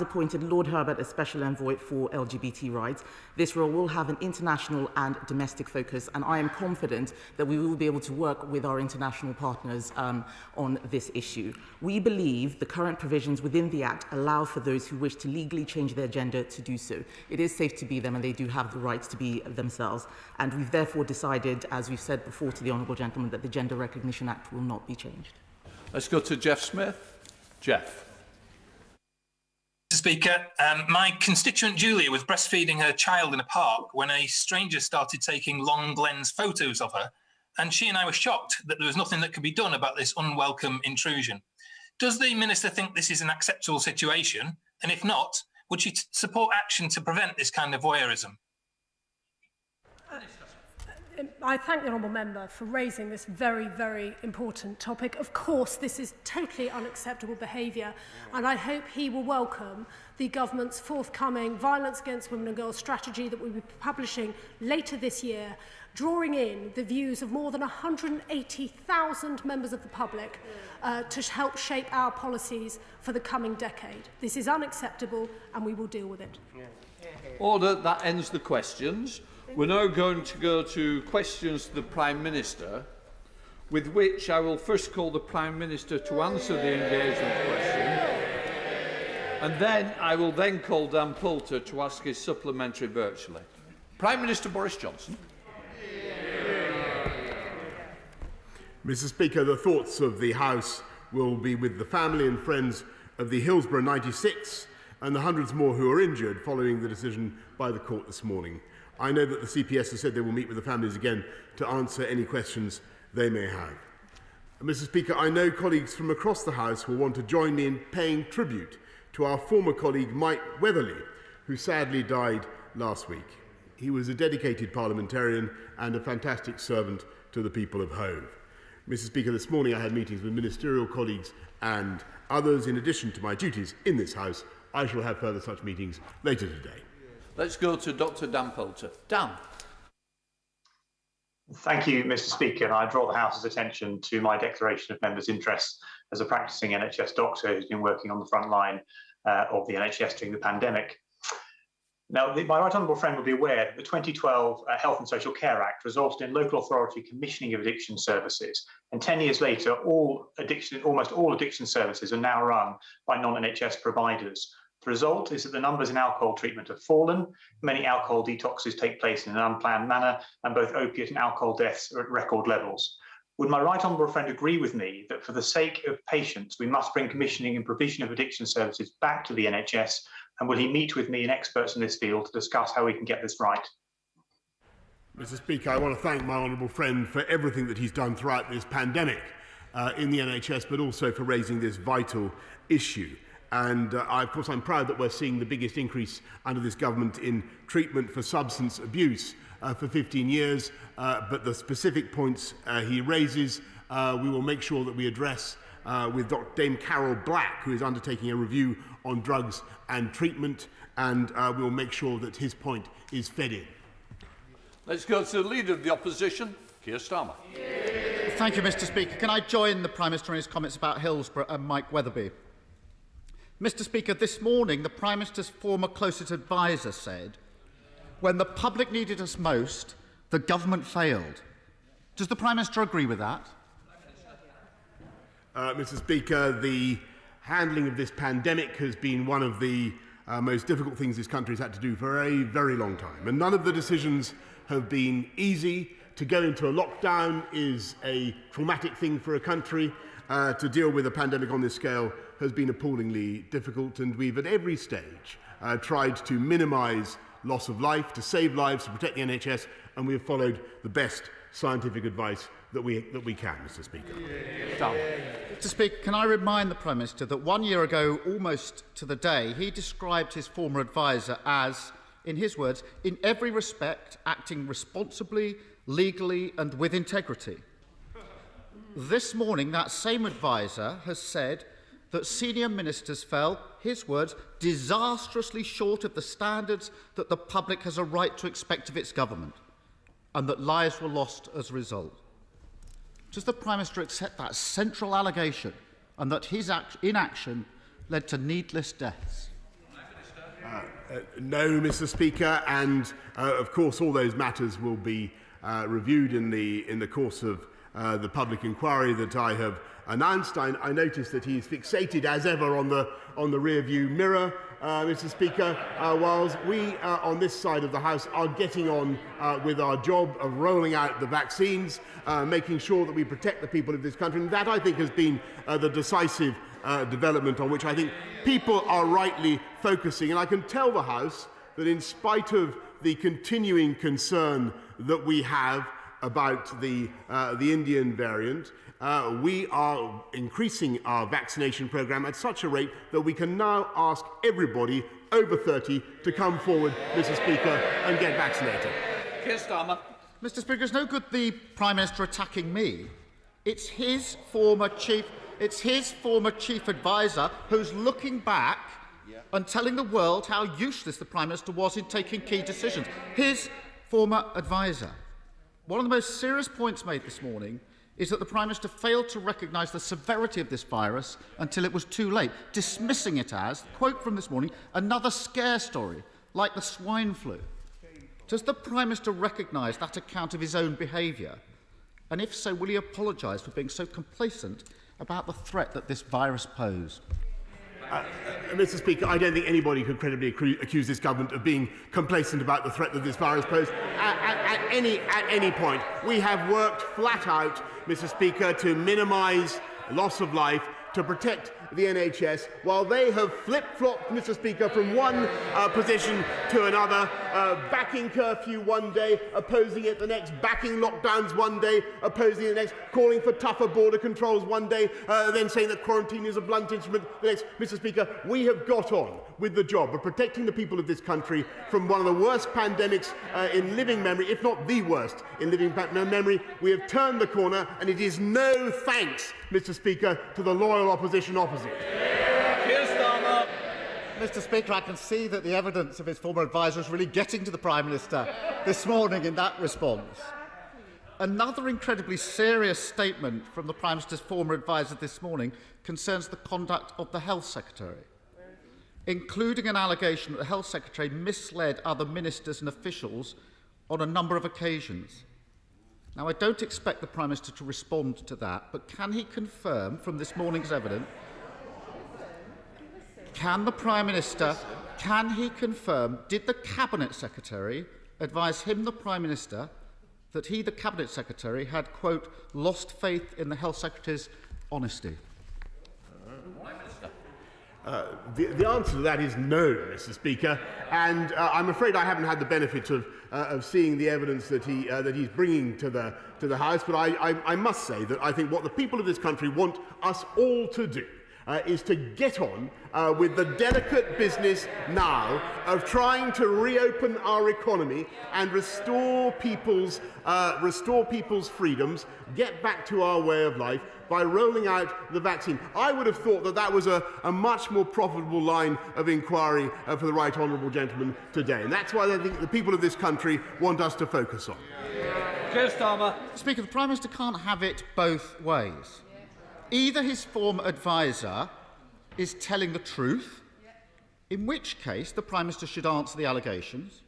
appointed Lord Herbert as Special Envoy for LGBT rights. This role will have an international and domestic focus, and I am confident that we will be able to work with our international partners on this issue. We believe the current provisions within the Act allow for those who wish to legally change their gender to do so. It is safe to be them, and they do have the right to be themselves. And we've therefore decided, as we've said before to the Honourable Gentleman, that the Gender Recognition Act will not be changed. Let's go to Jeff Smith. Jeff. Mr. Speaker, my constituent Julia was breastfeeding her child in a park when a stranger started taking long lens photos of her, and she and I were shocked that there was nothing that could be done about this unwelcome intrusion. Does the Minister think this is an acceptable situation? And if not, would she support action to prevent this kind of voyeurism? I thank the Honourable Member for raising this very, very important topic. Of course, this is totally unacceptable behaviour, and I hope he will welcome the Government's forthcoming Violence Against Women and Girls strategy that we will be publishing later this year, drawing in the views of more than 180,000 members of the public to help shape our policies for the coming decade. This is unacceptable, and we will deal with it. Order. That ends the questions. We're now going to go to questions to the Prime Minister, with which I will first call the Prime Minister to answer the engagement question, and then I will then call Dan Poulter to ask his supplementary virtually. Prime Minister Boris Johnson. Mr. Speaker, the thoughts of the House will be with the family and friends of the Hillsborough 96 and the hundreds more who are injured following the decision by the court this morning. I know that the CPS has said they will meet with the families again to answer any questions they may have. Mr. Speaker, I know colleagues from across the House will want to join me in paying tribute to our former colleague Mike Weatherly, who sadly died last week. He was a dedicated parliamentarian and a fantastic servant to the people of Hove. Mr. Speaker, this morning I had meetings with ministerial colleagues and others in addition to my duties in this House. I shall have further such meetings later today. Let's go to Dr. Dan Poulter. Dan. Thank you, Mr. Speaker. And I draw the House's attention to my declaration of members' interests as a practising NHS doctor who's been working on the front line of the NHS during the pandemic. Now, my right honourable friend will be aware that the 2012 Health and Social Care Act resulted in local authority commissioning of addiction services. And 10 years later, almost all addiction services are now run by non-NHS providers. The result is that the numbers in alcohol treatment have fallen, many alcohol detoxes take place in an unplanned manner, and both opiate and alcohol deaths are at record levels. Would my right honourable friend agree with me that for the sake of patients, we must bring commissioning and provision of addiction services back to the NHS, and will he meet with me and experts in this field to discuss how we can get this right? Mr. Speaker, I want to thank my honourable friend for everything that he's done throughout this pandemic in the NHS, but also for raising this vital issue. And of course, I'm proud that we're seeing the biggest increase under this government in treatment for substance abuse for 15 years. But the specific points he raises, we will make sure that we address with Dame Carol Black, who is undertaking a review on drugs and treatment, and we will make sure that his point is fed in. Let's go to the Leader of the Opposition, Keir Starmer. Thank you, Mr. Speaker. Can I join the Prime Minister in his comments about Hillsborough and Mike Weatherby? Mr. Speaker, this morning the Prime Minister's former closest adviser said, when the public needed us most, the government failed. Does the Prime Minister agree with that? Mr. Speaker, the handling of this pandemic has been one of the most difficult things this country has had to do for a very long time. And none of the decisions have been easy. To go into a lockdown is a traumatic thing for a country. To deal with a pandemic on this scale has been appallingly difficult, and we've at every stage tried to minimise loss of life, to save lives, to protect the NHS, and we have followed the best scientific advice that we can, Mr. Speaker. Mr. Speaker, can I remind the Prime Minister that 1 year ago, almost to the day, he described his former adviser as, in his words, in every respect, acting responsibly, legally and with integrity. This morning, that same adviser has said that senior ministers fell, his words, disastrously short of the standards that the public has a right to expect of its government, and that lives were lost as a result. Does the Prime Minister accept that central allegation and that his inaction led to needless deaths? No, Mr. Speaker, and of course all those matters will be reviewed in the course of the public inquiry that I have announced. I notice that he's fixated as ever on the rear view mirror, Mr. Speaker, whilst we on this side of the House are getting on with our job of rolling out the vaccines, making sure that we protect the people of this country. And that, I think, has been the decisive development on which I think people are rightly focusing. And I can tell the House that in spite of the continuing concern that we have about the Indian variant, we are increasing our vaccination programme at such a rate that we can now ask everybody over 30 to come forward, Mr. Speaker, and get vaccinated. Keir Starmer. Mr. Speaker, it's no good the Prime Minister attacking me. It's his former chief advisor who's looking back and telling the world how useless the Prime Minister was in taking key decisions. His former advisor. One of the most serious points made this morning is that the Prime Minister failed to recognise the severity of this virus until it was too late, dismissing it as, quote from this morning, another scare story, like the swine flu. Does the Prime Minister recognise that account of his own behaviour? And if so, will he apologise for being so complacent about the threat that this virus posed? Mr. Speaker, I don't think anybody could credibly accuse this government of being complacent about the threat that this virus posed at any point. We have worked flat out, Mr. Speaker, to minimise loss of life, to protect the NHS, while they have flip-flopped, Mr. Speaker, from one position to another, backing curfew one day, opposing it the next, backing lockdowns one day, opposing it the next, calling for tougher border controls one day, then saying that quarantine is a blunt instrument the next. Mr. Speaker, we have got on with the job of protecting the people of this country from one of the worst pandemics in living memory, if not the worst in living memory. We have turned the corner, and it is no thanks, Mr. Speaker, to the loyal opposition opposite. Keir Starmer. Mr. Speaker, I can see that the evidence of his former advisor is really getting to the Prime Minister this morning in that response. Another incredibly serious statement from the Prime Minister's former advisor this morning concerns the conduct of the Health Secretary, including an allegation that the Health Secretary misled other ministers and officials on a number of occasions. Now, I don't expect the Prime Minister to respond to that, but can he confirm from this morning's evidence, can the Prime Minister, can he confirm, did the Cabinet Secretary advise him, the Prime Minister, that he, the Cabinet Secretary, had, quote, lost faith in the Health Secretary's honesty? The answer to that is no, Mr. Speaker, and I'm afraid I haven't had the benefit of seeing the evidence that he's bringing to the House. But I must say that I think what the people of this country want us all to do is to get on with the delicate business now of trying to reopen our economy and restore people's freedoms, get back to our way of life by rolling out the vaccine. I would have thought that that was a much more profitable line of inquiry for the right honourable gentleman today. And that's why I think the people of this country want us to focus on. Keir Starmer. Speaker, the Prime Minister can't have it both ways. Either his former advisor is telling the truth, in which case the Prime Minister should answer the allegations,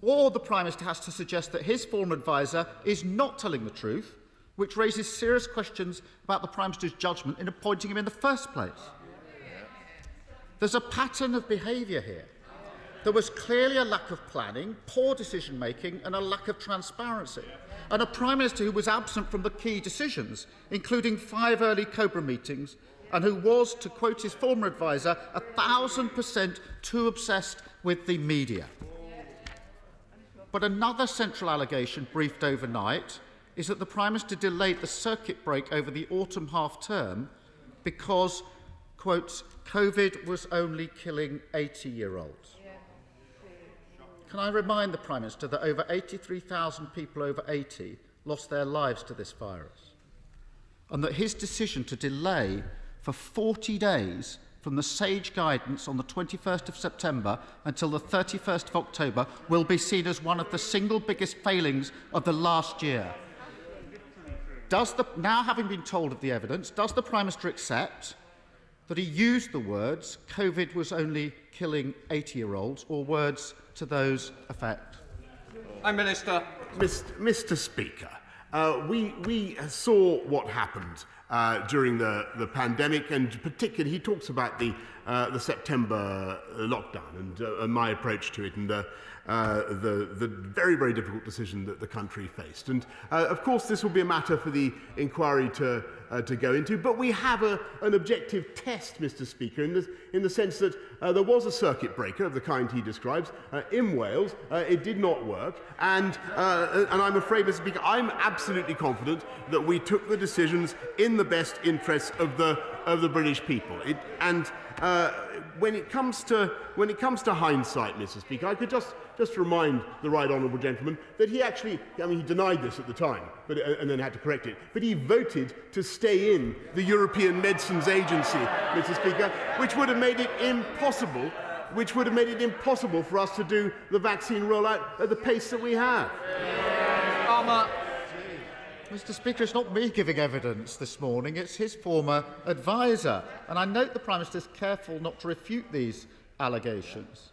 or the Prime Minister has to suggest that his former advisor is not telling the truth, which raises serious questions about the Prime Minister's judgment in appointing him in the first place. There's a pattern of behaviour here. There was clearly a lack of planning, poor decision-making and a lack of transparency. And a Prime Minister who was absent from the key decisions, including 5 early COBRA meetings, and who was, to quote his former advisor, 1,000% too obsessed with the media. But another central allegation briefed overnight is that the Prime Minister delayed the circuit break over the autumn half-term because, quote, COVID was only killing 80-year-olds. Can I remind the Prime Minister that over 83,000 people over 80 lost their lives to this virus, and that his decision to delay for 40 days from the sage guidance on the 21st of September until the 31st of October will be seen as one of the single biggest failings of the last year. Now having been told of the evidence, does the Prime Minister accept that he used the words "COVID was only killing 80-year-olds" or words to those effect? Prime Minister. Mr. Speaker, we saw what happened during the pandemic, and particularly he talks about the September lockdown and my approach to it, and the very, very difficult decision that the country faced. And of course, this will be a matter for the inquiry to go into, but we have an objective test, Mr. Speaker, in the sense that there was a circuit breaker of the kind he describes in Wales. It did not work, and I'm afraid, Mr. Speaker, I'm absolutely confident that we took the decisions in the best interests of the British people. When it comes to hindsight, Mr. Speaker, I could just remind the right honourable gentleman that he actually, he denied this at the time, and then had to correct it, but he voted to stay in the European Medicines Agency, Mr. Speaker, which would have made it impossible for us to do the vaccine rollout at the pace that we have. Mr. Speaker, it's not me giving evidence this morning, it's his former adviser. And I note the Prime Minister is careful not to refute these allegations.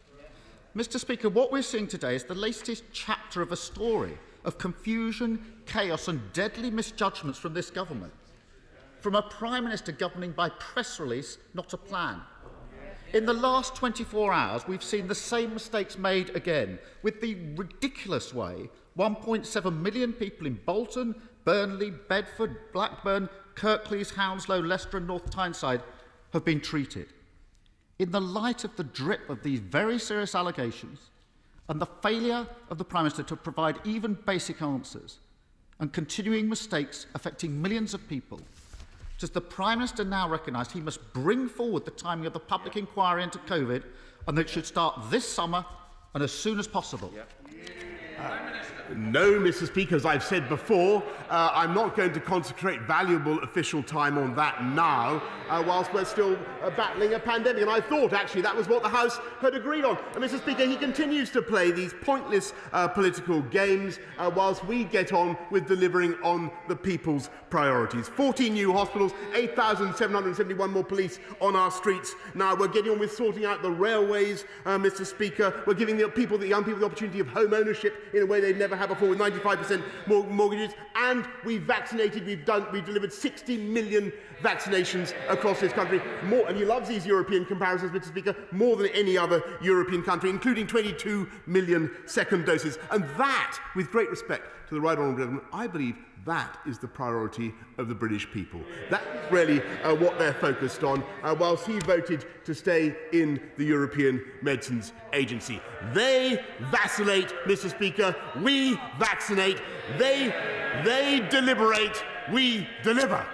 Mr. Speaker, what we're seeing today is the latest chapter of a story of confusion, chaos and deadly misjudgments from this government. From a Prime Minister governing by press release, not a plan. In the last 24 hours, we've seen the same mistakes made again, with the ridiculous way 1.7 million people in Bolton, Burnley, Bedford, Blackburn, Kirklees, Hounslow, Leicester and North Tyneside have been treated. In the light of the drip of these very serious allegations and the failure of the Prime Minister to provide even basic answers and continuing mistakes affecting millions of people, does the Prime Minister now recognise he must bring forward the timing of the public inquiry into COVID and that it should start this summer and as soon as possible? No, Mr. Speaker, as I've said before, I'm not going to consecrate valuable official time on that now, whilst we're still battling a pandemic. And I thought, actually, that was what the House had agreed on. And, Mr. Speaker, he continues to play these pointless political games whilst we get on with delivering on the people's priorities. 14 new hospitals, 8,771 more police on our streets. Now we're getting on with sorting out the railways, Mr. Speaker. We're giving the young people the opportunity of home ownership in a way they've never had before, with 95% more mortgages. And we've vaccinated, we've delivered 60 million vaccinations across this country. More, and he loves these European comparisons, Mr. Speaker, more than any other European country, including 22 million second doses. And that, with great respect to the right honourable gentleman, I believe that is the priority of the British people. That's really what they're focused on, whilst he voted to stay in the European Medicines Agency. They vacillate, Mr. Speaker. We vaccinate. They deliberate. We deliver.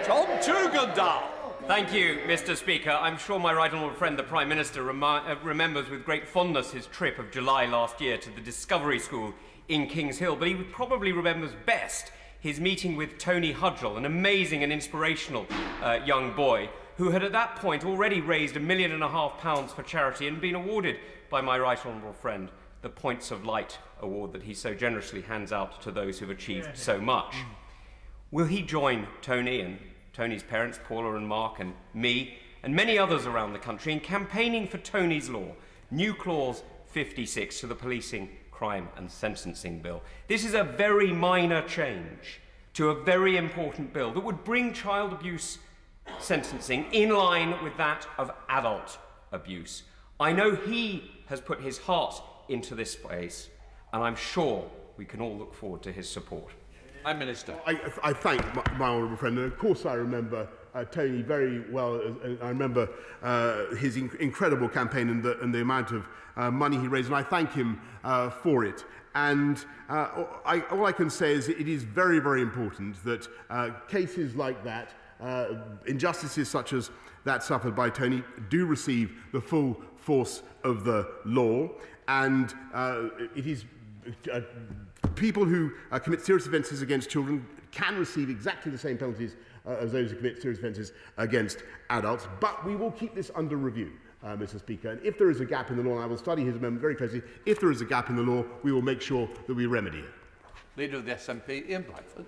Tom Tugendall. Thank you, Mr. Speaker. I'm sure my right honourable friend, the Prime Minister, remembers with great fondness his trip of July last year to the Discovery School in Kings Hill, but he probably remembers best his meeting with Tony Hudgell, an amazing and inspirational young boy who had at that point already raised £1.5 million for charity and been awarded by my right honourable friend the Points of Light award that he so generously hands out to those who've achieved so much. Will he join Tony and Tony's parents, Paula and Mark, and me, and many others around the country in campaigning for Tony's Law, New Clause 56 to the Policing, Crime and Sentencing Bill? This is a very minor change to a very important bill that would bring child abuse sentencing in line with that of adult abuse. I know he has put his heart into this space, and I'm sure we can all look forward to his support. Prime Minister. I thank my honourable friend, and of course I remember Tony very well. I remember his incredible campaign and the amount of money he raised, and I thank him for it. And all I can say is that it is very, very important that cases like that, injustices such as that suffered by Tony, do receive the full force of the law. And it is people who commit serious offences against children can receive exactly the same penalties as those who commit serious offences against adults. But we will keep this under review, Mr. Speaker. And if there is a gap in the law, and I will study his amendment very closely, if there is a gap in the law, we will make sure that we remedy it. Leader of the SNP, Ian Bradford.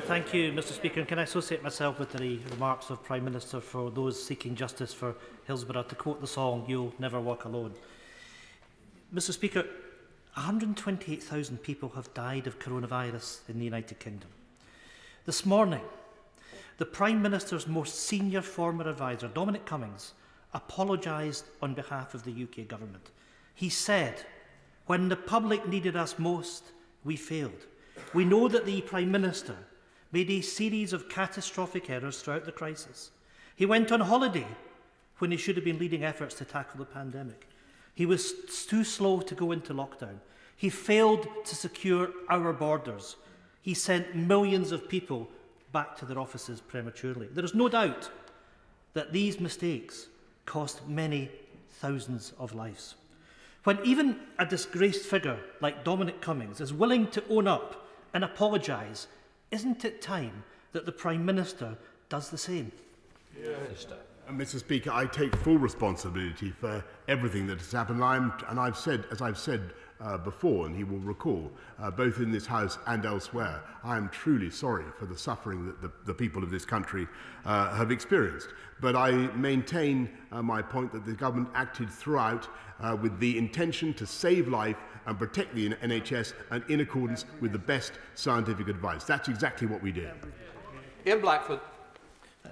Thank you, Mr Speaker. And can I associate myself with the remarks of Prime Minister for those seeking justice for Hillsborough? To quote the song, "You'll never walk alone." Mr Speaker, 128,000 people have died of coronavirus in the United Kingdom. This morning, the Prime Minister's most senior former adviser, Dominic Cummings, apologised on behalf of the UK government. He said, "When the public needed us most, we failed. We know that the Prime Minister made a series of catastrophic errors throughout the crisis. He went on holiday when he should have been leading efforts to tackle the pandemic. He was too slow to go into lockdown. He failed to secure our borders. He sent millions of people back to their offices prematurely. There is no doubt that these mistakes cost many thousands of lives. When even a disgraced figure like Dominic Cummings is willing to own up and apologise, isn't it time that the Prime Minister does the same? Mr Speaker, I take full responsibility for everything that has happened. I've said, as I've said before, and he will recall, both in this House and elsewhere, I am truly sorry for the suffering that the people of this country have experienced. But I maintain my point that the government acted throughout with the intention to save life and protect the NHS, and in accordance with the best scientific advice. That's exactly what we did. Ian Blackford.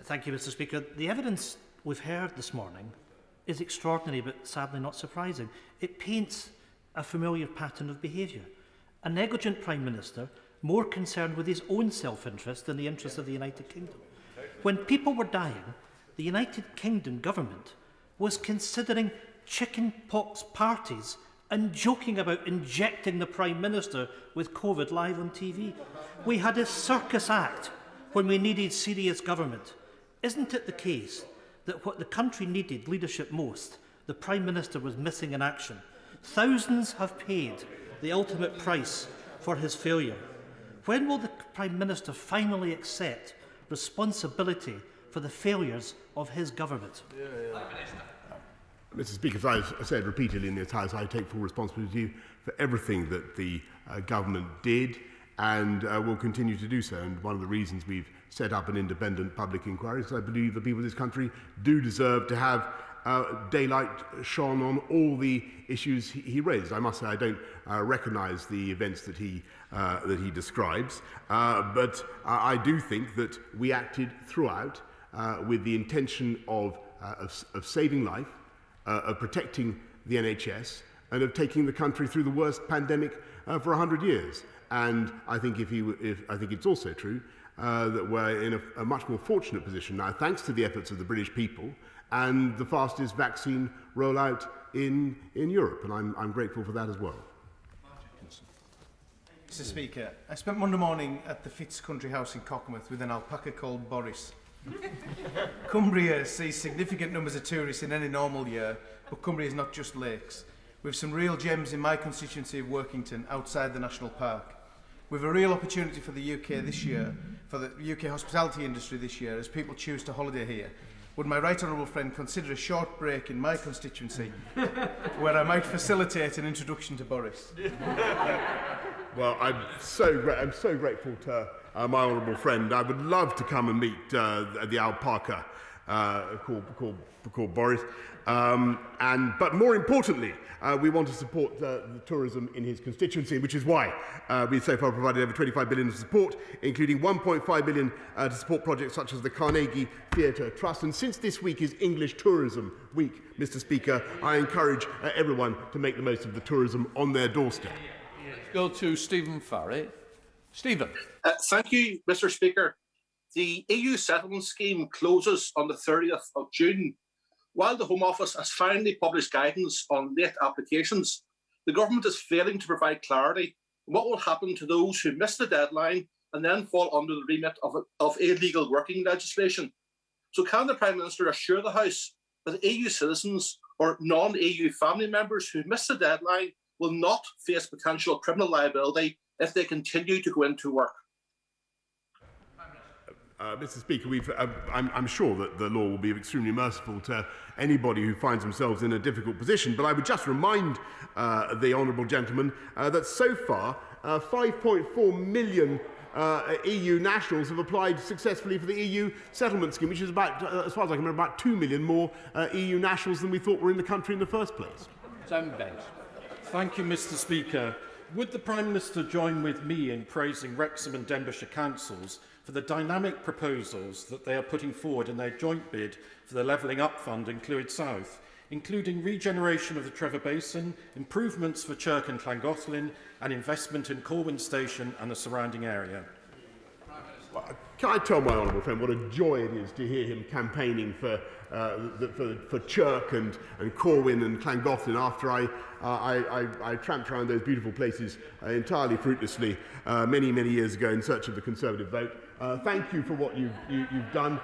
Thank you, Mr Speaker. The evidence we've heard this morning is extraordinary, but sadly not surprising. It paints a familiar pattern of behaviour. A negligent Prime Minister, more concerned with his own self-interest than the interests of the United Kingdom. When people were dying, the United Kingdom government was considering chickenpox parties and joking about injecting the Prime Minister with COVID live on TV. We had a circus act when we needed serious government. Isn't it the case that what the country needed leadership most, the Prime Minister was missing in action? Thousands have paid the ultimate price for his failure. When will the Prime Minister finally accept responsibility for the failures of his government? Mr Speaker, as I've said repeatedly in this House, I take full responsibility for everything that the government did and will continue to do so. And one of the reasons we've set up an independent public inquiry is because I believe the people of this country do deserve to have daylight shone on all the issues he raised. I must say I don't recognise the events that he describes, but I do think that we acted throughout with the intention of saving life, of protecting the NHS, and of taking the country through the worst pandemic for 100 years. And I think I think it's also true that we're in a much more fortunate position now, thanks to the efforts of the British people and the fastest vaccine rollout in Europe, and I'm grateful for that as well. Mr Speaker, I spent Monday morning at the Fitz Country House in Cockermouth with an alpaca called Boris. Cumbria sees significant numbers of tourists in any normal year, but Cumbria is not just lakes. We have some real gems in my constituency of Workington outside the National Park. We have a real opportunity for the UK this year, for the UK hospitality industry this year, as people choose to holiday here. Would my right honourable friend consider a short break in my constituency where I might facilitate an introduction to Boris? Well, I'm so grateful to my honourable friend. I would love to come and meet the alpaca called Boris. But more importantly, we want to support the tourism in his constituency, which is why we've so far provided over 25 billion of support, including 1.5 billion to support projects such as the Carnegie Theatre Trust. And since this week is English Tourism Week, Mr Speaker, I encourage everyone to make the most of the tourism on their doorstep. Go to Stephen Farry. Stephen. Thank you, Mr Speaker. The EU settlement scheme closes on the 30th of June. While the Home Office has finally published guidance on late applications, the government is failing to provide clarity on what will happen to those who miss the deadline and then fall under the remit of illegal working legislation. So can the Prime Minister assure the House that EU citizens or non-EU family members who miss the deadline will not face potential criminal liability if they continue to go into work? Mr Speaker, I'm sure that the law will be extremely merciful to anybody who finds themselves in a difficult position, but I would just remind the honourable gentleman that so far 5.4 million EU nationals have applied successfully for the EU settlement scheme, which is about, as far as I can remember, about 2 million more EU nationals than we thought were in the country in the first place. Thank you, Mr. Speaker. Would the Prime Minister join with me in praising Wrexham and Denbighshire councils for the dynamic proposals that they are putting forward in their joint bid for the Levelling Up Fund in Clwyd South, including regeneration of the Trevor Basin, improvements for Chirk and Llangollen, and investment in Corwin Station and the surrounding area? Can I tell my honourable friend what a joy it is to hear him campaigning for Chirk and Corwin and Llangollen after I tramped around those beautiful places entirely fruitlessly many years ago in search of the Conservative vote. Thank you for what you've done.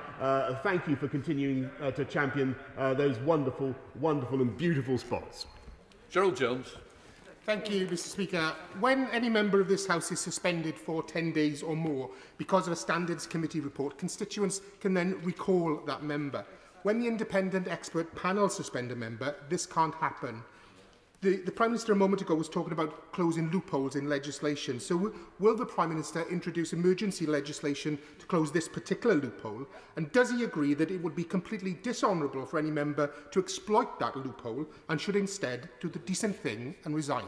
Thank you for continuing to champion those wonderful and beautiful spots. Gerald Jones. Thank you, Mr. Speaker. When any member of this House is suspended for 10 days or more because of a Standards Committee report, constituents can then recall that member. When the independent expert panel suspend a member, this can't happen. The Prime Minister a moment ago was talking about closing loopholes in legislation. So will the Prime Minister introduce emergency legislation to close this particular loophole? And does he agree that it would be completely dishonourable for any member to exploit that loophole and should instead do the decent thing and resign?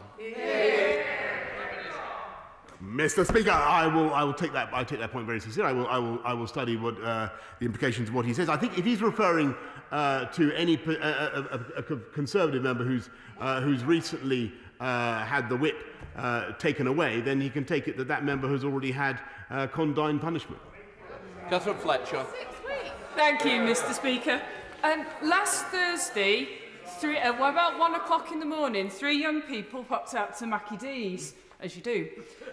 Mr. Speaker, I will take that point very seriously. I will study what the implications of what he says. I think if he's referring to any a Conservative member who's recently had the whip taken away, then he can take it that member has already had condign punishment. Catherine Fletcher. Thank you, Mr. Speaker. Last Thursday, about 1 o'clock in the morning, 3 young people popped out to Mackie D's, as you do.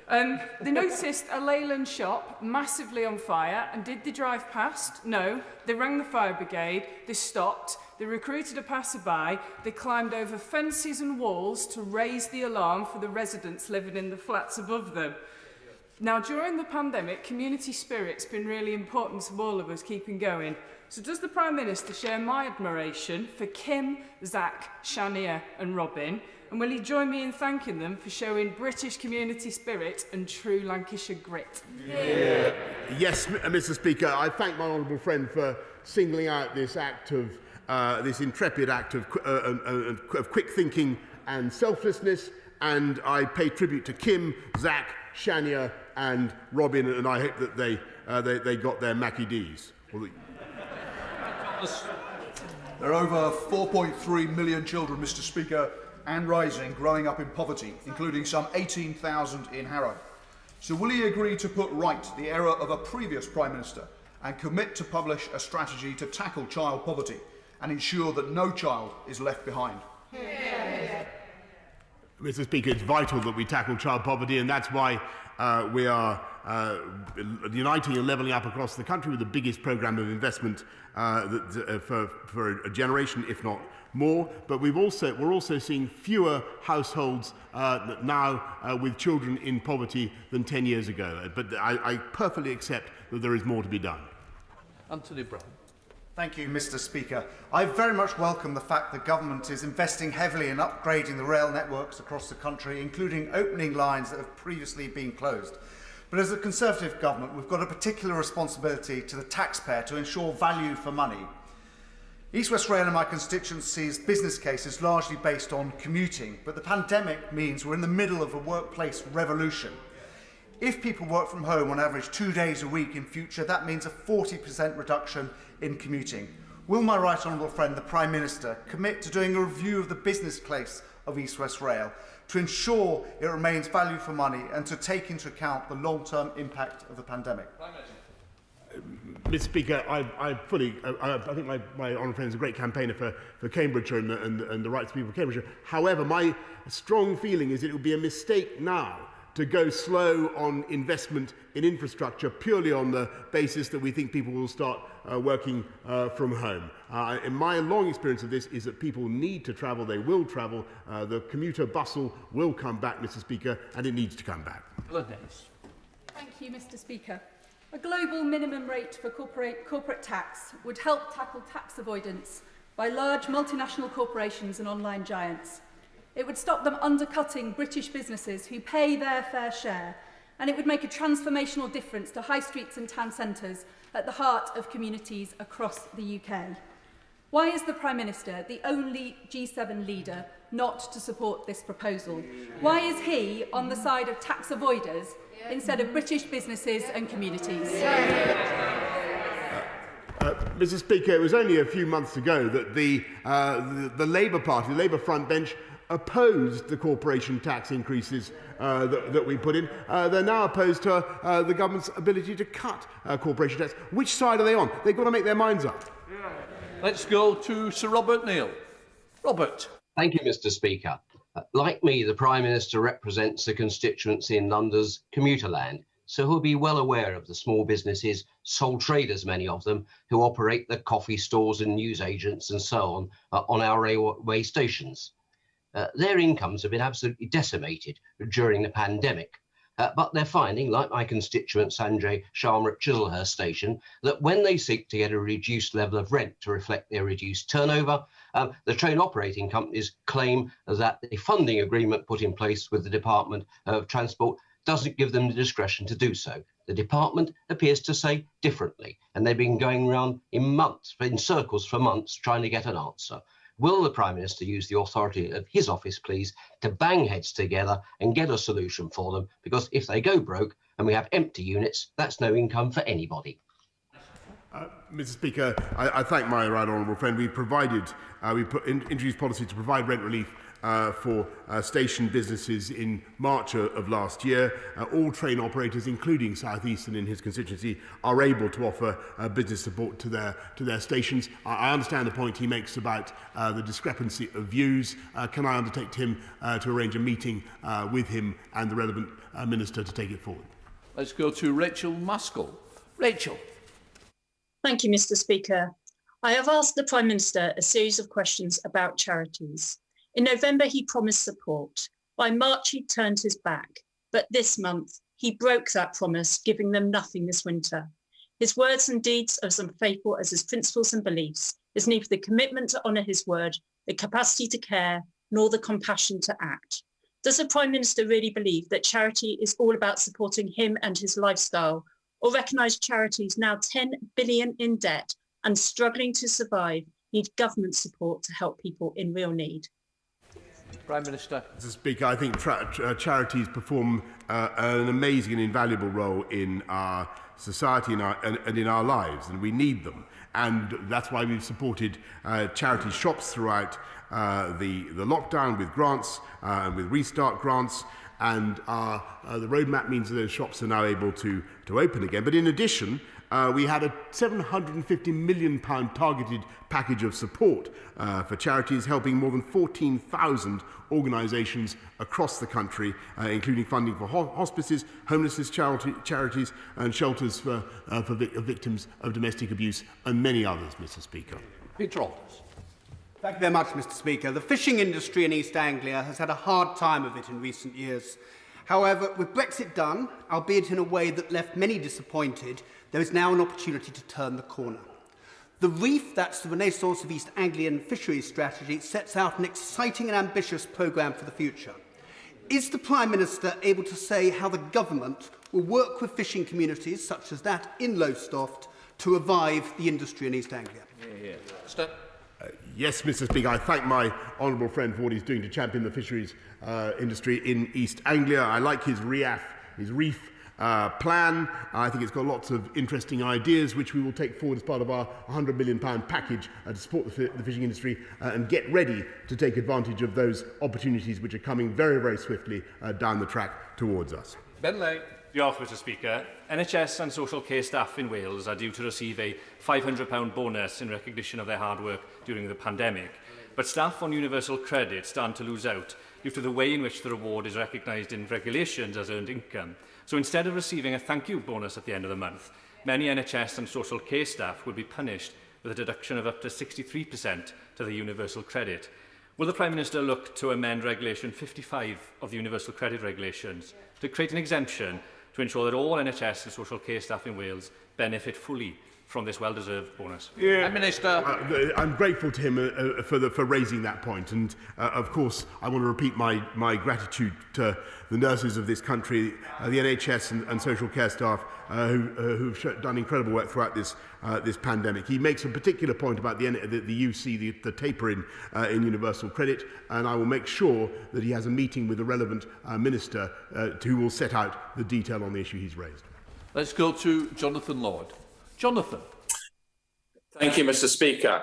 They noticed a Leyland shop massively on fire, and did they drive past? No. They rang the fire brigade, they stopped, they recruited a passerby, they climbed over fences and walls to raise the alarm for the residents living in the flats above them. Now, during the pandemic, community spirit's been really important to all of us keeping going. So does the Prime Minister share my admiration for Kim, Zach, Shania and Robin? And will he join me in thanking them for showing British community spirit and true Lancashire grit? Yeah. Yes, Mr. Speaker, I thank my honourable friend for singling out this act of this intrepid act of quick thinking and selflessness, and I pay tribute to Kim, Zach, Shania, and Robin, and I hope that they got their Mackie D's. There are over 4.3 million children, Mr. Speaker, and rising, growing up in poverty, including some 18,000 in Harrow. So will he agree to put right the error of a previous Prime Minister and commit to publish a strategy to tackle child poverty and ensure that no child is left behind? Yeah. Mr. Speaker, it's vital that we tackle child poverty, and that's why we are uniting and levelling up across the country with the biggest programme of investment for a generation, if not more. But we're also seeing fewer households now with children in poverty than 10 years ago. But I perfectly accept that there is more to be done. Anthony Brown. Thank you, Mr. Speaker. I very much welcome the fact the government is investing heavily in upgrading the rail networks across the country, including opening lines that have previously been closed. But as a Conservative government, we've got a particular responsibility to the taxpayer to ensure value for money. East West Rail in my constituency's business case is largely based on commuting, but the pandemic means we're in the middle of a workplace revolution. If people work from home on average 2 days a week in future, that means a 40% reduction in commuting. Will my right honourable friend, the Prime Minister, commit to doing a review of the business case of East West Rail to ensure it remains value for money and to take into account the long-term impact of the pandemic? Mr. Speaker, I think my honourable friend is a great campaigner for Cambridgeshire and the rights of people of Cambridgeshire. However, my strong feeling is it would be a mistake now to go slow on investment in infrastructure purely on the basis that we think people will start working from home. In my long experience of this is that people need to travel, they will travel, the commuter bustle will come back, Mr. Speaker, and it needs to come back. Thank you, Mr. Speaker. A global minimum rate for corporate tax would help tackle tax avoidance by large multinational corporations and online giants. It would stop them undercutting British businesses who pay their fair share and it would make a transformational difference to high streets and town centres at the heart of communities across the UK. Why is the Prime Minister the only G7 leader not to support this proposal? Why is he on the side of tax avoiders instead of British businesses and communities? Mr. Speaker, it was only a few months ago that the Labour Party, the Labour front bench, opposed the corporation tax increases that we put in. They're now opposed to the government's ability to cut corporation tax. Which side are they on? They've got to make their minds up. Let's go to Sir Robert Neal. Robert. Thank you, Mr. Speaker. Like me, the Prime Minister represents a constituency in London's commuter land, so he'll be well aware of the small businesses, sole traders, many of them, who operate the coffee stores and newsagents and so on our railway stations. Their incomes have been absolutely decimated during the pandemic, but they're finding, like my constituent Sanjay Sharma at Chislehurst Station, that when they seek to get a reduced level of rent to reflect their reduced turnover, the train operating companies claim that the funding agreement put in place with the Department of Transport doesn't give them the discretion to do so. The department appears to say differently, and they've been going around in circles for months trying to get an answer. Will the Prime Minister use the authority of his office, please, to bang heads together and get a solution for them? Because if they go broke and we have empty units, that's no income for anybody. Mr. Speaker, I thank my right honourable friend. We introduced policy to provide rent relief for station businesses in March of last year. All train operators, including South Eastern in his constituency, are able to offer business support to their stations. I understand the point he makes about the discrepancy of views. Can I undertake him to arrange a meeting with him and the relevant minister to take it forward? Let's go to Rachel Maskell. Rachel. Thank you, Mr. Speaker. I have asked the Prime Minister a series of questions about charities. In November, he promised support. By March, he turned his back. But this month, he broke that promise, giving them nothing this winter. His words and deeds are as unfaithful as his principles and beliefs. There's neither the commitment to honour his word, the capacity to care, nor the compassion to act. Does the Prime Minister really believe that charity is all about supporting him and his lifestyle, or recognise charities now 10 billion in debt and struggling to survive need government support to help people in real need? Prime Minister. Mr. Speaker, I think charities perform an amazing and invaluable role in our society and in our lives, and we need them. And that's why we've supported charity shops throughout the lockdown with grants and with restart grants. And the roadmap means that those shops are now able to open again. But in addition, we had a £750 million targeted package of support for charities, helping more than 14,000 organisations across the country, including funding for hospices, homelessness charities and shelters for victims of domestic abuse and many others, Mr. Speaker. Peter Alders. Thank you very much, Mr. Speaker. The fishing industry in East Anglia has had a hard time of it in recent years. However, with Brexit done, albeit in a way that left many disappointed, there is now an opportunity to turn the corner. The Reef, that's the Renaissance of East Anglian Fisheries Strategy, sets out an exciting and ambitious programme for the future. Is the Prime Minister able to say how the government will work with fishing communities, such as that in Lowestoft, to revive the industry in East Anglia? Yes, Mr. Speaker, I thank my honourable friend for what he's doing to champion the fisheries industry in East Anglia. I like his reef plan. I think it's got lots of interesting ideas which we will take forward as part of our £100 million package to support the fishing industry and get ready to take advantage of those opportunities which are coming very, very swiftly down the track towards us. Ben Lay. Diolch, Mr. Speaker. NHS and social care staff in Wales are due to receive a £500 bonus in recognition of their hard work during the pandemic. But staff on universal credit stand to lose out due to the way in which the reward is recognised in regulations as earned income. So instead of receiving a thank you bonus at the end of the month, many NHS and social care staff will be punished with a deduction of up to 63% to the universal credit. Will the Prime Minister look to amend Regulation 55 of the Universal Credit Regulations to create an exemption to ensure that all NHS and social care staff in Wales benefit fully from this well-deserved bonus. Yeah. Minister. I'm grateful to him for raising that point, and of course I want to repeat my gratitude to the nurses of this country, the NHS and social care staff who've done incredible work throughout this pandemic. He makes a particular point about the UC, the taper in universal credit, and I will make sure that he has a meeting with the relevant minister who will set out the detail on the issue he's raised. Let's go to Jonathan Lord. Jonathan. Thank you, Mr. Speaker.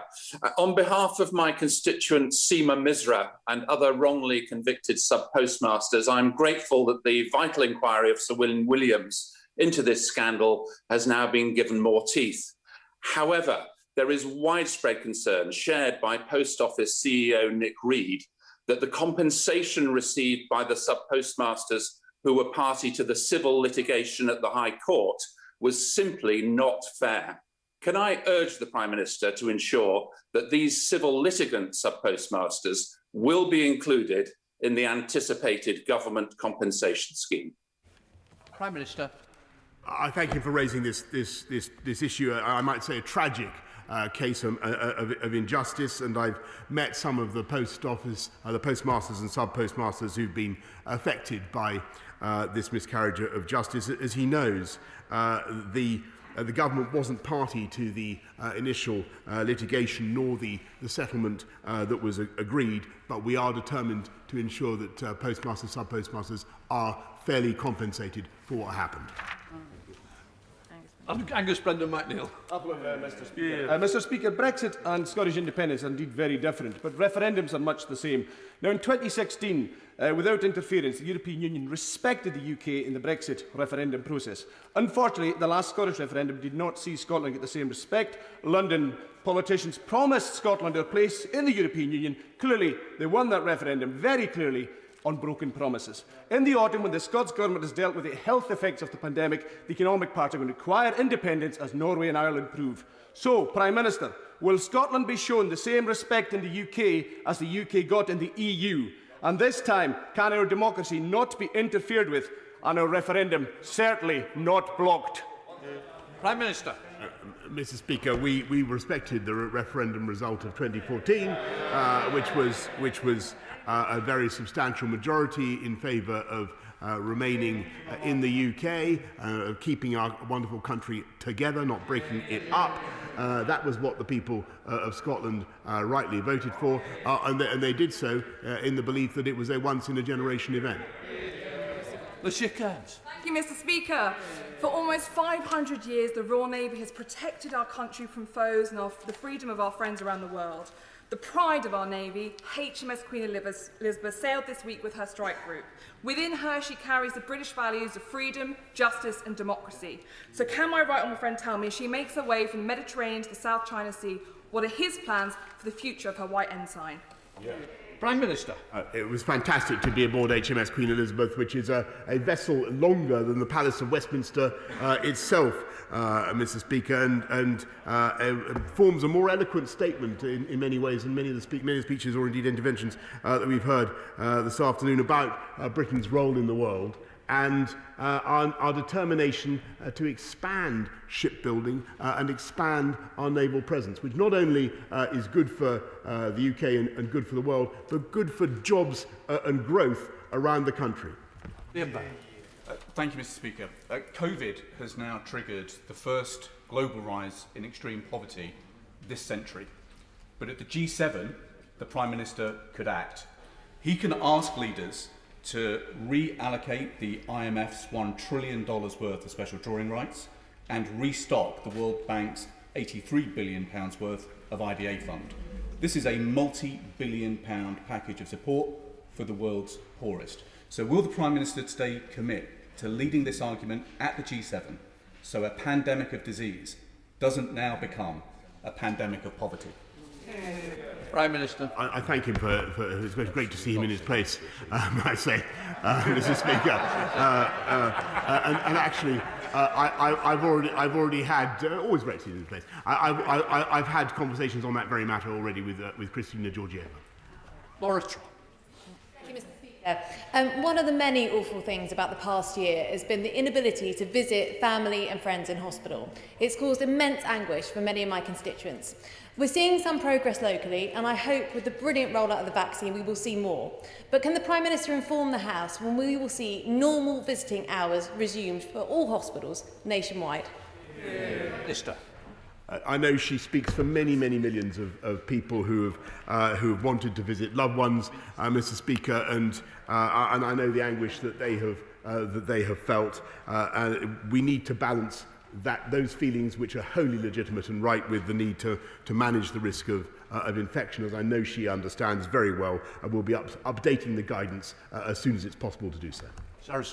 On behalf of my constituent Seema Misra and other wrongly convicted sub-postmasters, I'm grateful that the vital inquiry of Sir William Williams into this scandal has now been given more teeth. However, there is widespread concern shared by Post Office CEO Nick Reed that the compensation received by the sub-postmasters who were party to the civil litigation at the High Court was simply not fair. Can I urge the Prime Minister to ensure that these civil litigant sub-postmasters will be included in the anticipated government compensation scheme? Prime Minister. I thank him for raising this issue. I might say a tragic case of injustice, and I've met some of the post office, the postmasters and sub-postmasters who've been affected by this miscarriage of justice. As he knows, the government wasn't party to the initial litigation nor the settlement that was agreed, but we are determined to ensure that postmasters, sub-postmasters are fairly compensated for what happened. Angus Brendan MacNeill. Mr. Speaker. Mr. Speaker, Brexit and Scottish independence are indeed very different, but referendums are much the same. Now, in 2016, without interference, the European Union respected the UK in the Brexit referendum process. Unfortunately, the last Scottish referendum did not see Scotland get the same respect. London politicians promised Scotland a place in the European Union. Clearly, they won that referendum very clearly on broken promises. In the autumn, when the Scots Government has dealt with the health effects of the pandemic, the economic part are going to require independence, as Norway and Ireland prove. So, Prime Minister, will Scotland be shown the same respect in the UK as the UK got in the EU? And this time, can our democracy not be interfered with and our referendum certainly not blocked? Prime Minister. Mr. Speaker, we respected the referendum result of 2014, which was a very substantial majority in favour of remaining in the UK, keeping our wonderful country together, not breaking it up. That was what the people of Scotland rightly voted for, and they did so in the belief that it was a once-in-a-generation event. Lucia Kearns. Thank you, Mr. Speaker. For almost 500 years, the Royal Navy has protected our country from foes and the freedom of our friends around the world. The pride of our Navy, HMS Queen Elizabeth, sailed this week with her strike group. Within her, she carries the British values of freedom, justice and democracy. So can my right honourable friend tell me, as she makes her way from the Mediterranean to the South China Sea, what are his plans for the future of her white ensign? Yeah. Prime Minister. It was fantastic to be aboard HMS Queen Elizabeth, which is a vessel longer than the Palace of Westminster itself, Mr. Speaker, and forms a more eloquent statement in many ways than many of the speeches or indeed interventions that we've heard this afternoon about Britain's role in the world and our determination to expand shipbuilding and expand our naval presence, which not only is good for the UK and good for the world, but good for jobs and growth around the country. Thank you, Mr. Speaker. COVID has now triggered the first global rise in extreme poverty this century. But at the G7, the Prime Minister could act. He can ask leaders to reallocate the IMF's $1 trillion worth of special drawing rights and restock the World Bank's £83 billion worth of IDA fund. This is a multi-billion-pound package of support for the world's poorest. So will the Prime Minister today commit to leading this argument at the G7 so a pandemic of disease doesn't now become a pandemic of poverty? Prime Minister. I thank him for it's great to see him in his place, I say, Mr. Speaker. And actually, I've already had always great to see him in his place. I've had conversations on that very matter already with Christina Georgieva. Boris. Thank you, Mr. Speaker. One of the many awful things about the past year has been the inability to visit family and friends in hospital. It's caused immense anguish for many of my constituents. We're seeing some progress locally, and I hope with the brilliant rollout of the vaccine we will see more. But can the Prime Minister inform the House when we will see normal visiting hours resumed for all hospitals nationwide? Minister. I know she speaks for many, many millions of people who have wanted to visit loved ones, Mr. Speaker, and I know the anguish that they have felt. We need to balance those feelings, which are wholly legitimate and right, with the need to manage the risk of infection, as I know she understands very well, and will be updating the guidance as soon as it's possible to do so. Thank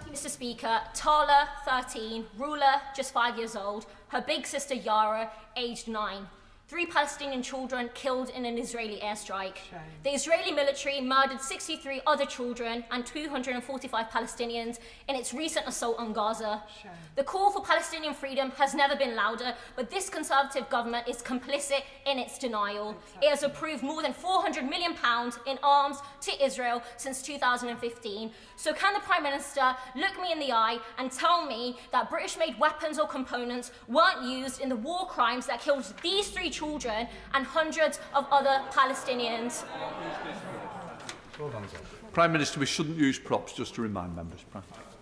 you, Mr. Speaker. Tala, 13, Rula, just 5 years old, her big sister Yara, aged 9. 3 Palestinian children killed in an Israeli airstrike. Shame. The Israeli military murdered 63 other children and 245 Palestinians in its recent assault on Gaza. Shame. The call for Palestinian freedom has never been louder, but this Conservative government is complicit in its denial. Exactly. It has approved more than £400 million in arms to Israel since 2015. So can the Prime Minister look me in the eye and tell me that British-made weapons or components weren't used in the war crimes that killed these 3 children and hundreds of other Palestinians? Prime Minister, we shouldn't use props, just to remind members.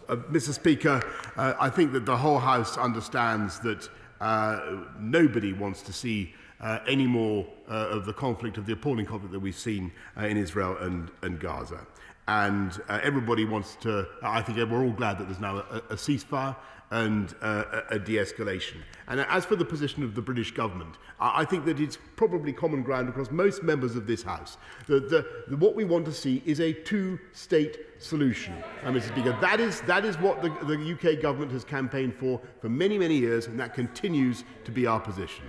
Mr. Speaker, I think that the whole House understands that nobody wants to see any more of the conflict, of the appalling conflict that we've seen in Israel and Gaza. And everybody wants to, I think we're all glad that there's now a ceasefire and a de-escalation. And as for the position of the British government, I think that it's probably common ground across most members of this House that what we want to see is a two-state solution. Mr. Speaker, that is what the UK government has campaigned for many, many years, and that continues to be our position.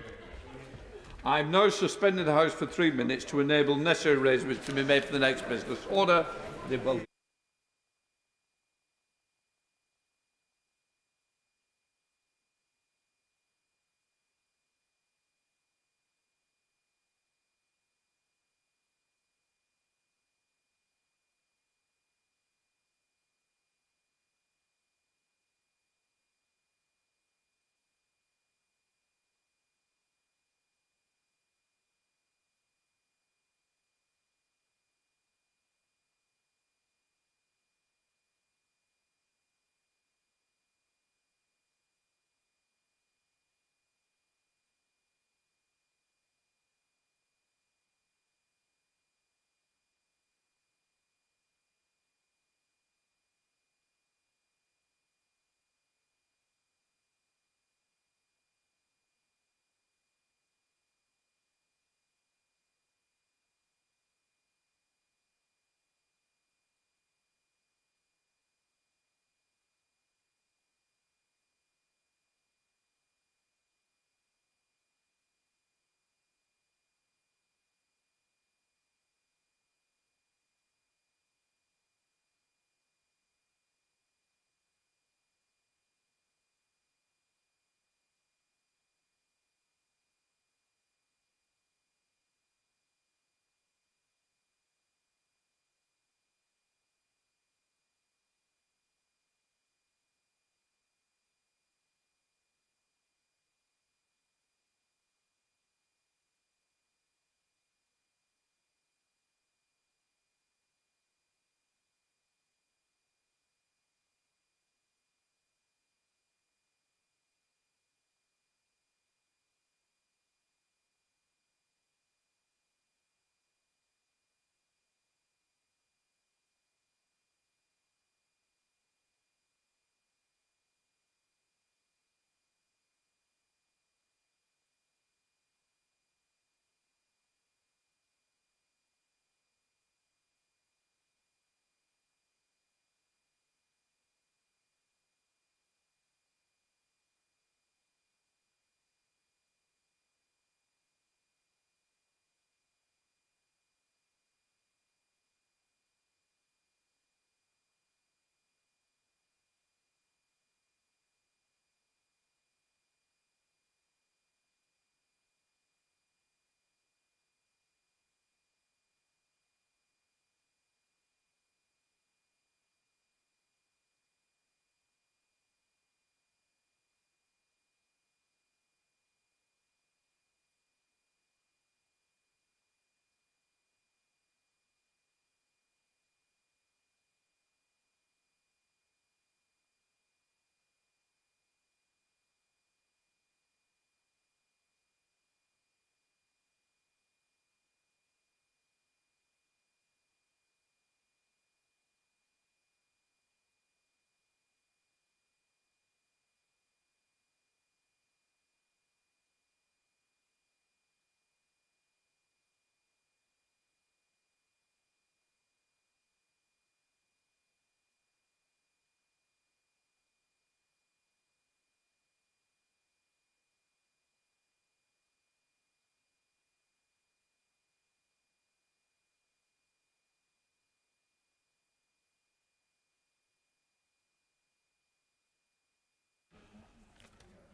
I'm now suspending the House for 3 minutes to enable necessary arrangements to be made for the next business. Order. They will.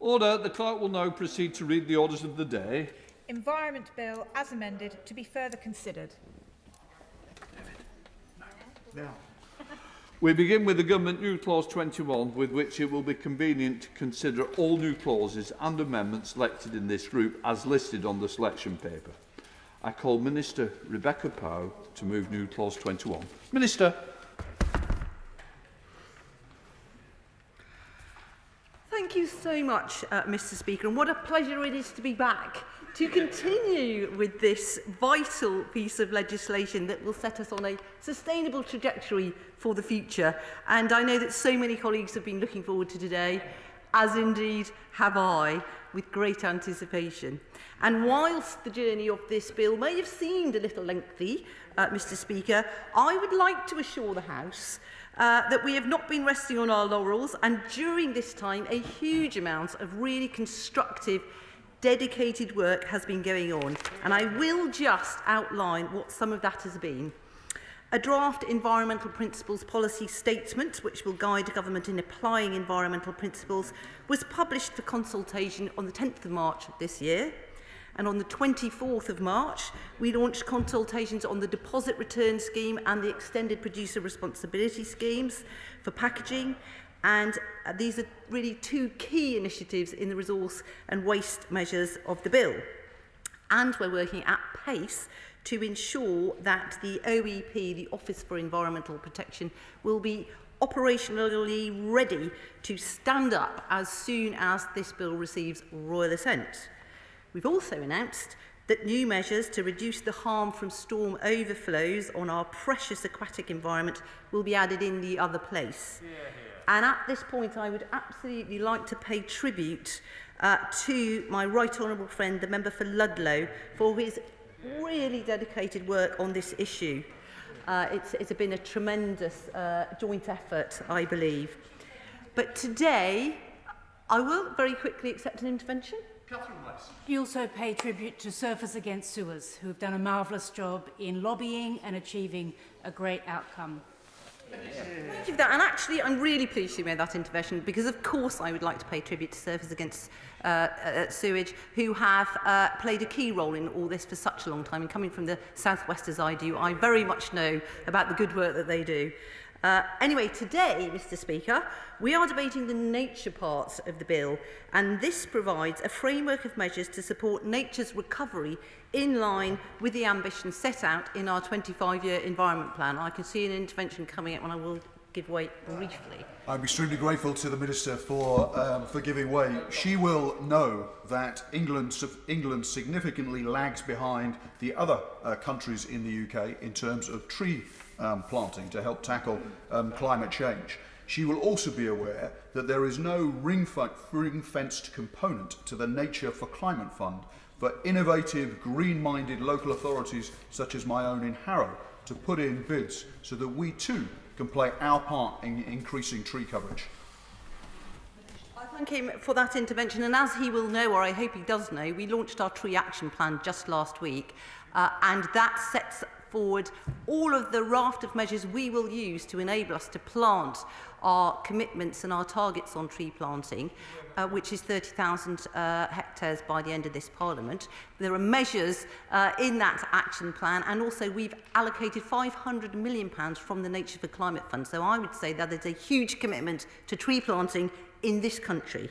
Order. The clerk will now proceed to read the orders of the day. Environment Bill, as amended, to be further considered. Now. We begin with the Government New Clause 21, with which it will be convenient to consider all new clauses and amendments selected in this group as listed on the selection paper. I call Minister Rebecca Pow to move New Clause 21. Minister. Thank you so much, Mr. Speaker, and what a pleasure it is to be back to continue with this vital piece of legislation that will set us on a sustainable trajectory for the future. And I know that so many colleagues have been looking forward to today, as indeed have I, with great anticipation. And whilst the journey of this bill may have seemed a little lengthy, Mr. Speaker, I would like to assure the House that we have not been resting on our laurels, and during this time a huge amount of really constructive, dedicated work has been going on, and I will just outline what some of that has been. A draft environmental principles policy statement, which will guide government in applying environmental principles, was published for consultation on the 10th of March this year. And on the 24th of March, we launched consultations on the deposit return scheme and the extended producer responsibility schemes for packaging. And these are really two key initiatives in the resource and waste measures of the bill. And we're working at pace to ensure that the OEP, the Office for Environmental Protection, will be operationally ready to stand up as soon as this bill receives royal assent. We've also announced that new measures to reduce the harm from storm overflows on our precious aquatic environment will be added in the other place. And at this point, I would absolutely like to pay tribute to my right honourable friend, the member for Ludlow, for his really dedicated work on this issue. It's been a tremendous joint effort, I believe. But today, I will very quickly accept an intervention. You also pay tribute to Surfers Against Sewers, who have done a marvellous job in lobbying and achieving a great outcome. Thank you for that. And actually, I'm really pleased you made that intervention, because of course I would like to pay tribute to Surfers Against Sewage, who have played a key role in all this for such a long time. And coming from the southwest as I do, I very much know about the good work that they do. Anyway, today, Mr. Speaker, we are debating the nature parts of the bill, and this provides a framework of measures to support nature's recovery in line with the ambition set out in our 25-year environment plan. I can see an intervention coming up, and I will give way briefly. I'm extremely grateful to the Minister for giving way. She will know that England significantly lags behind the other countries in the UK in terms of tree planting to help tackle climate change. She will also be aware that there is no ring-fenced component to the Nature for Climate Fund for innovative, green-minded local authorities such as my own in Harrow to put in bids so that we too can play our part in increasing tree coverage. I thank him for that intervention, and as he will know, or I hope he does know, we launched our tree action plan just last week, and that sets forward all of the raft of measures we will use to enable us to plant our commitments and our targets on tree planting, which is 30,000 hectares by the end of this Parliament. There are measures in that action plan, and also we've allocated £500 million from the Nature for Climate Fund. So I would say that is a huge commitment to tree planting in this country.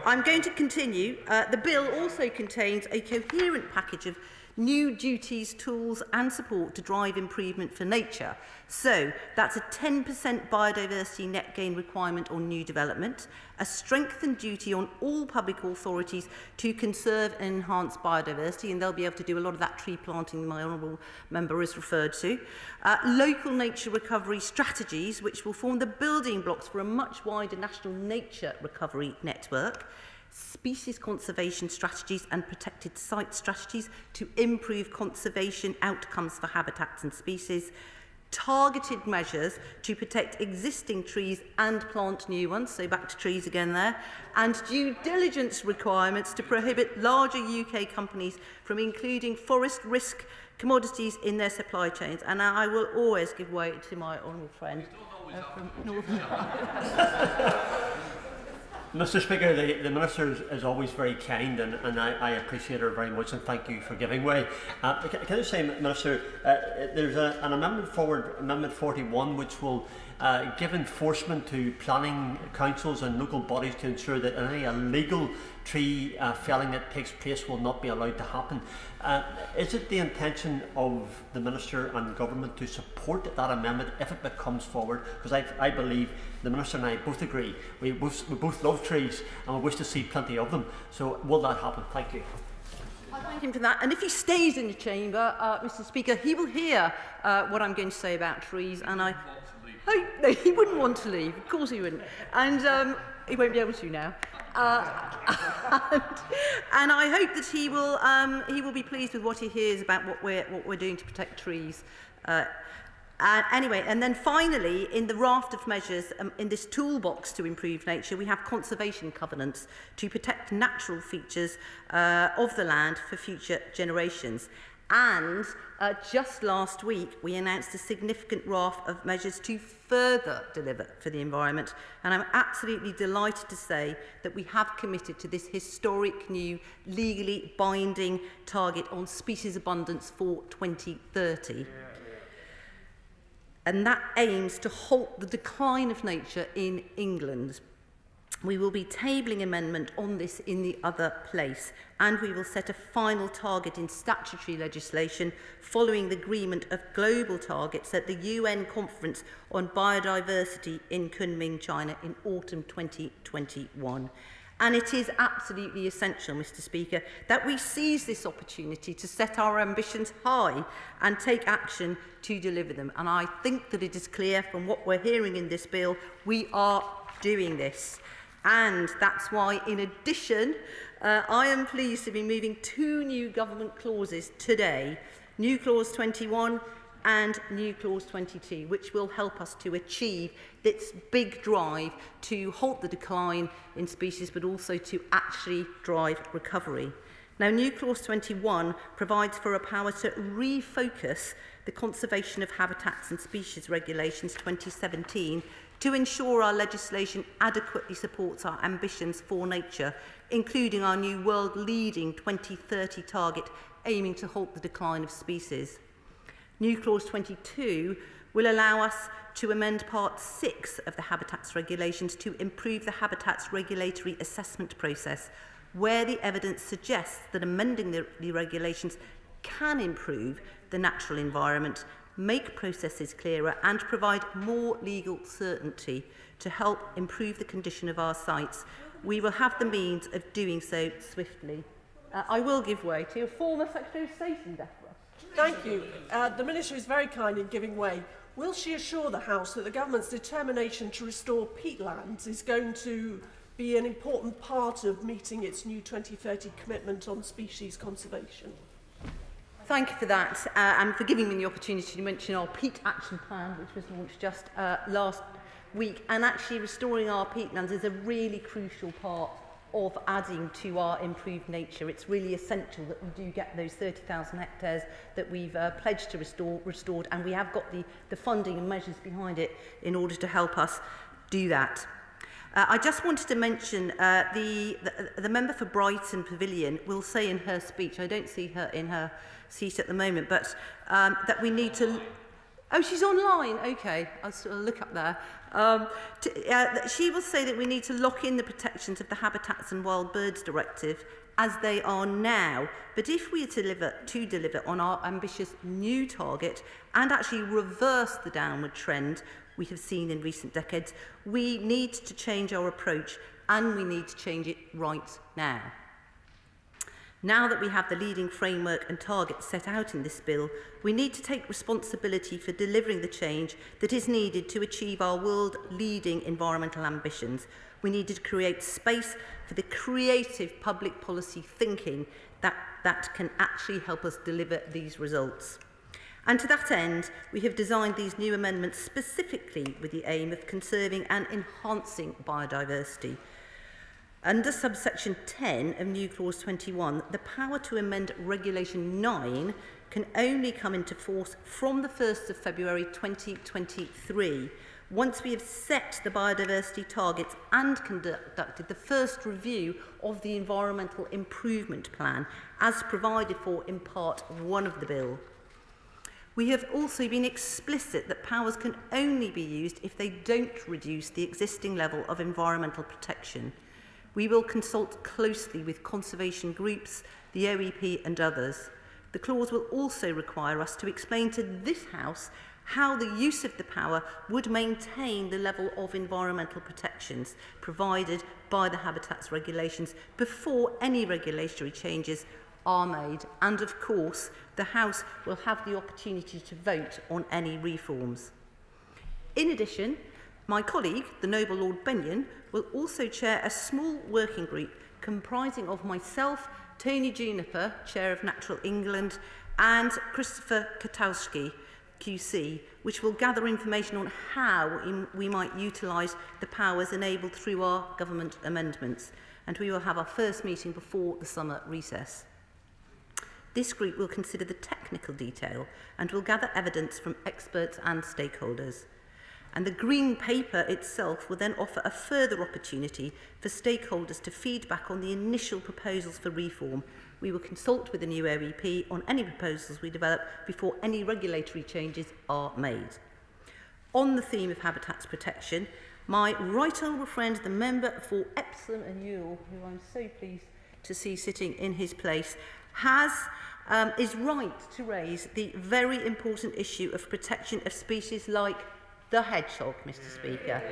I'm going to continue. The bill also contains a coherent package of new duties, tools and support to drive improvement for nature. So that's a 10% biodiversity net gain requirement on new development, a strengthened duty on all public authorities to conserve and enhance biodiversity, and they'll be able to do a lot of that tree planting my honourable member has referred to, local nature recovery strategies which will form the building blocks for a much wider national nature recovery network, species conservation strategies and protected site strategies to improve conservation outcomes for habitats and species, targeted measures to protect existing trees and plant new ones, so back to trees again there, and due diligence requirements to prohibit larger UK companies from including forest risk commodities in their supply chains. And I will always give way to my honourable friend from Northern Mr Speaker, the Minister is always very kind, and I appreciate her very much, and thank you for giving way. Can I say, Minister, there's an amendment forward, Amendment 41, which will give enforcement to planning councils and local bodies to ensure that any illegal tree felling that takes place will not be allowed to happen. Is it the intention of the Minister and Government to support that amendment if it becomes forward? Because I believe the Minister and I both agree. We both love trees and we wish to see plenty of them. So will that happen? Thank you. I thank him for that. And if he stays in the chamber, Mr Speaker, he will hear what I'm going to say about trees. And no, he wouldn't want to leave. Of course he wouldn't. And he won't be able to now. And I hope that he will be pleased with what he hears about what we're doing to protect trees. Anyway, and then finally, in the raft of measures in this toolbox to improve nature, we have conservation covenants to protect natural features of the land for future generations. And just last week, we announced a significant raft of measures to further deliver for the environment. And I'm absolutely delighted to say that we have committed to this historic new legally binding target on species abundance for 2030. And that aims to halt the decline of nature in England. We will be tabling amendment on this in the other place, and we will set a final target in statutory legislation following the agreement of global targets at the UN Conference on Biodiversity in Kunming, China in autumn 2021. And it is absolutely essential, Mr Speaker, that we seize this opportunity to set our ambitions high and take action to deliver them. And I think that it is clear from what we're hearing in this bill, we are doing this. And that's why, in addition, I am pleased to be moving 2 new government clauses today, new clause 21 and new clause 22, which will help us to achieve this big drive to halt the decline in species, but also to actually drive recovery. Now, new clause 21 provides for a power to refocus the Conservation of Habitats and Species Regulations 2017 to ensure our legislation adequately supports our ambitions for nature, including our new world-leading 2030 target aiming to halt the decline of species. New clause 22 will allow us to amend Part 6 of the Habitats Regulations to improve the Habitats regulatory assessment process, where the evidence suggests that amending the regulations can improve the natural environment, make processes clearer and provide more legal certainty to help improve the condition of our sites. We will have the means of doing so swiftly. I will give way to former Secretary of State in Deborah. Thank you. The Minister is very kind in giving way. Will she assure the House that the Government's determination to restore peatlands is going to be an important part of meeting its new 2030 commitment on species conservation? Thank you for that, and for giving me the opportunity to mention our peat action plan, which was launched just last week. And actually restoring our peatlands is a really crucial part of adding to our improved nature. It's really essential that we do get those 30,000 hectares that we've pledged to restored, and we have got the funding and measures behind it in order to help us do that. I just wanted to mention the member for Brighton Pavilion will say in her speech, I don't see her in her seat at the moment, but that we need to... Oh, she's online. Okay, I'll sort of look up there. She will say that we need to lock in the protections of the Habitats and Wild Birds Directive as they are now. But if we are to deliver on our ambitious new target and actually reverse the downward trend we have seen in recent decades, we need to change our approach, and we need to change it right now. Now that we have the leading framework and targets set out in this bill, we need to take responsibility for delivering the change that is needed to achieve our world-leading environmental ambitions. We need to create space for the creative public policy thinking that can actually help us deliver these results. And to that end, we have designed these new amendments specifically with the aim of conserving and enhancing biodiversity. Under subsection 10 of new clause 21, the power to amend regulation 9 can only come into force from the 1st of February 2023, once we have set the biodiversity targets and conducted the first review of the Environmental Improvement Plan, as provided for in Part 1 of the bill. We have also been explicit that powers can only be used if they don't reduce the existing level of environmental protection. We will consult closely with conservation groups, the OEP and others. The clause will also require us to explain to this House how the use of the power would maintain the level of environmental protections provided by the Habitats regulations before any regulatory changes are made, and of course the House will have the opportunity to vote on any reforms. In addition, my colleague, the Noble Lord Benyon, will also chair a small working group comprising of myself, Tony Juniper, Chair of Natural England, and Christopher Katowski, QC, which will gather information on how we might utilise the powers enabled through our government amendments, and we will have our first meeting before the summer recess. This group will consider the technical detail and will gather evidence from experts and stakeholders. And the Green Paper itself will then offer a further opportunity for stakeholders to feed back on the initial proposals for reform. We will consult with the new OEP on any proposals we develop before any regulatory changes are made. On the theme of habitats protection, my right honourable friend, the member for Epsom and Ewell, who I'm so pleased to see sitting in his place, is right to raise the very important issue of protection of species like the hedgehog, Mr. Speaker.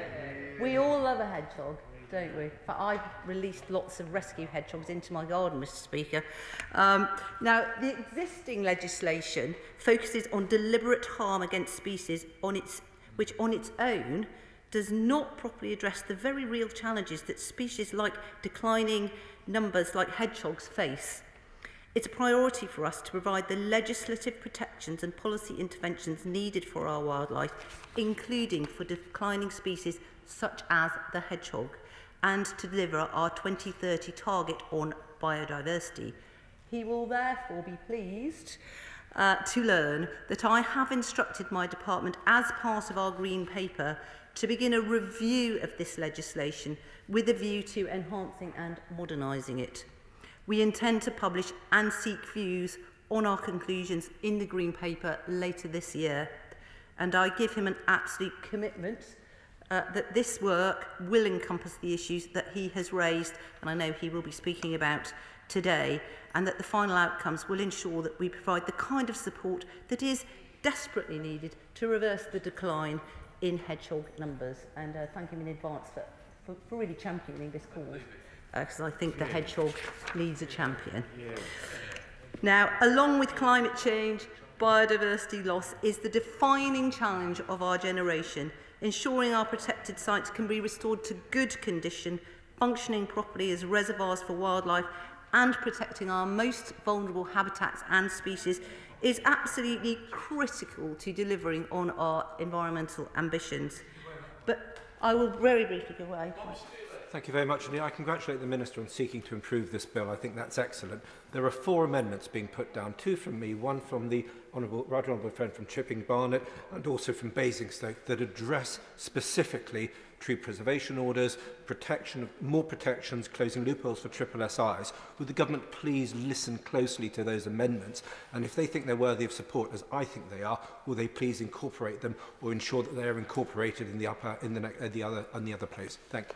We all love a hedgehog, don't we? But I've released lots of rescue hedgehogs into my garden, Mr. Speaker. Now, the existing legislation focuses on deliberate harm against species which on its own does not properly address the very real challenges that species like declining numbers like hedgehogs face. It's a priority for us to provide the legislative protections and policy interventions needed for our wildlife, including for declining species such as the hedgehog, and to deliver our 2030 target on biodiversity. He will therefore be pleased to learn that I have instructed my department, as part of our Green Paper, to begin a review of this legislation with a view to enhancing and modernising it. We intend to publish and seek views on our conclusions in the Green Paper later this year, and I give him an absolute commitment that this work will encompass the issues that he has raised, and I know he will be speaking about today, and that the final outcomes will ensure that we provide the kind of support that is desperately needed to reverse the decline in hedgehog numbers. And thank him in advance for really championing this cause, because I think the hedgehog needs a champion. Now, along with climate change, biodiversity loss is the defining challenge of our generation. Ensuring our protected sites can be restored to good condition, functioning properly as reservoirs for wildlife, and protecting our most vulnerable habitats and species is absolutely critical to delivering on our environmental ambitions. But I will very briefly go away. Thank you very much. And I congratulate the Minister on seeking to improve this bill. I think that's excellent. There are 4 amendments being put down, 2 from me, 1 from the right honourable friend from Chipping Barnet, and also from Basingstoke, that address specifically tree preservation orders, more protections, closing loopholes for SSSIs. Would the government please listen closely to those amendments, and if they think they're worthy of support, as I think they are, will they please incorporate them or ensure that they are incorporated in the other place? Thank you.